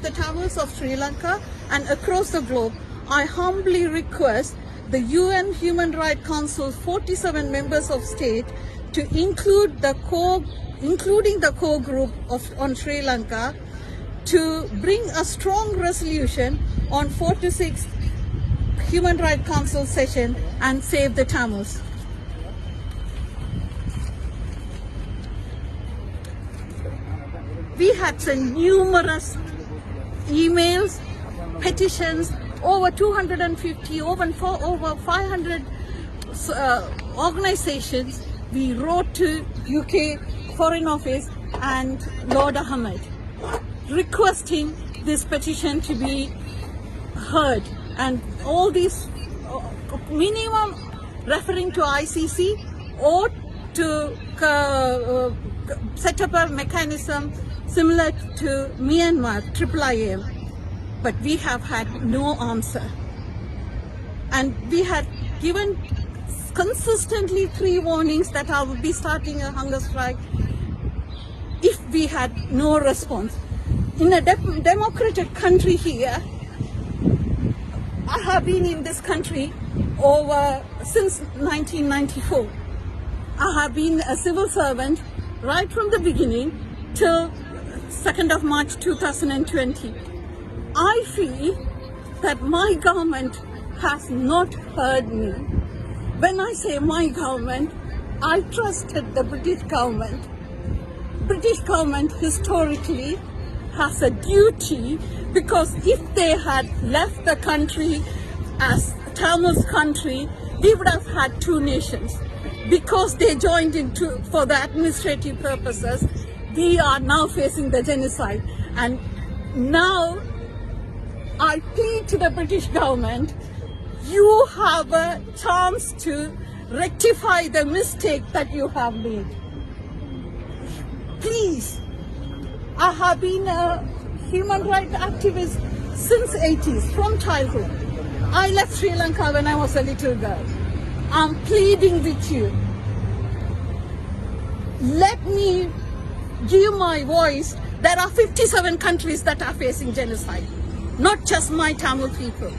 of the Tamils of Sri Lanka and across the globe, I humbly request the UN Human Rights Council's 47 members of state to include the including the core group on Sri Lanka to bring a strong resolution on 46th Human Rights Council session and save the Tamils. We had sent numerous emails, petitions, over 250, over 500 organizations. We wrote to UK Foreign Office and Lord Ahmed requesting this petition to be heard, and all these minimum referring to ICC or to set up a mechanism similar to Myanmar, IIIM, but we have had no answer. And we had given consistently 3 warnings that I would be starting a hunger strike if we had no response. In a democratic country here, I have been in this country since 1994. I have been a civil servant right from the beginning till 2nd of March 2020. I feel that my government has not heard me. When I say my government, I trusted the British government. British government historically has a duty, because if they had left the country as Tamil's country, we would have had 2 nations. Because they joined into for the administrative purposes, we are now facing the genocide. And now I plead to the British government, you have a chance to rectify the mistake that you have made. Please, I have been a human rights activist since 80s, from childhood. I left Sri Lanka when I was a little girl. I'm pleading with you. Let me give my voice. There are 57 countries that are facing genocide, not just my Tamil people.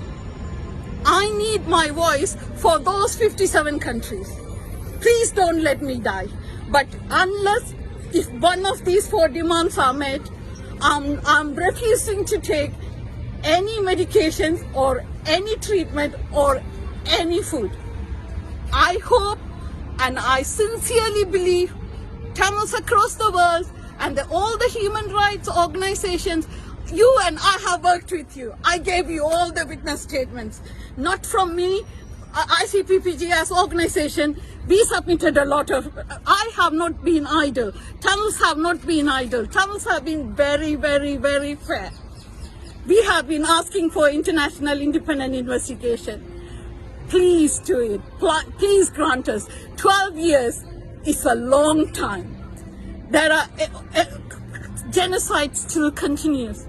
I need my voice for those 57 countries. Please don't let me die. But if one of these 4 demands are met, I'm refusing to take any medications or any treatment or any food. I hope and I sincerely believe Tamils across the world and all the human rights organizations, you and I have worked with you. I gave you all the witness statements. Not from me, ICPPG as organization, we submitted a lot of, I have not been idle. Tamils have not been idle. Tamils have been very, very, very fair. We have been asking for international independent investigation. Please do it. Please grant us. 12 years is a long time. There are genocide still continues.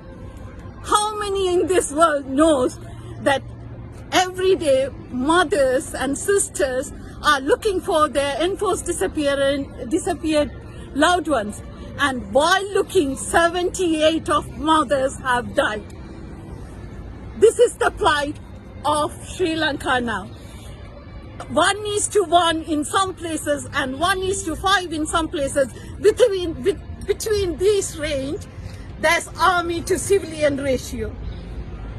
How many in this world knows that every day mothers and sisters are looking for their enforced disappeared loved ones, and while looking, 78 of mothers have died. This is the plight of Sri Lanka now. 1:1 in some places and 1:5 in some places. Between this range, there's army to civilian ratio.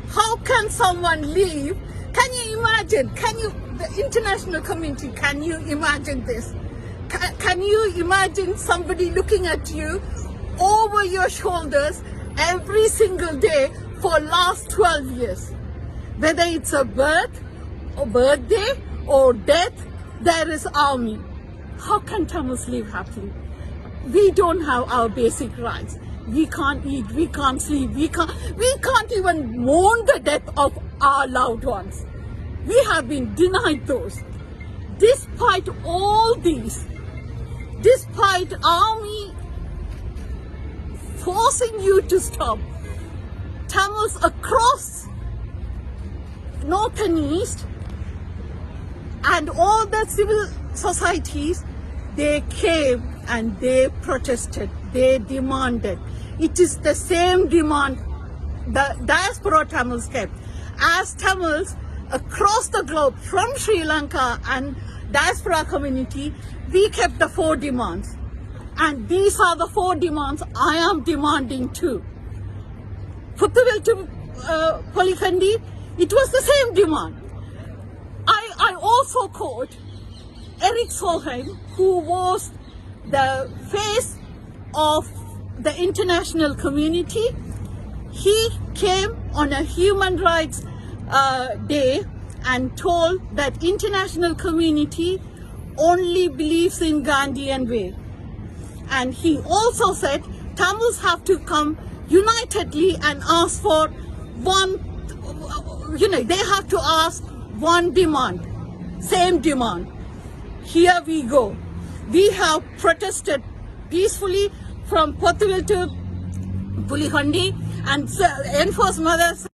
How can someone leave? Can you imagine? The international community, can you imagine this? Can you imagine somebody looking at you over your shoulders every single day for last 12 years? Whether it's a birth or birthday or death, there is army. How can Tamils live happily? We don't have our basic rights. We can't eat, we can't sleep, we can't even mourn the death of our loved ones. We have been denied those. Despite all these, despite army forcing you to stop, Tamils across north and east and all the civil societies, they came and they protested, they demanded. It is the same demand the diaspora Tamils kept. As Tamils across the globe, from Sri Lanka and diaspora community, we kept the 4 demands. And these are the 4 demands I am demanding too. Puthuvil to Polikandi, it was the same demand. I also quote Eric Solheim, who was the face of the international community. He came on a human rights day and told that international community only believes in Gandhian way. And he also said Tamils have to come unitedly and ask for one, they have to ask one demand, same demand. Here we go. We have protested peacefully from Pothuvil to Pulihandi, and enforced mothers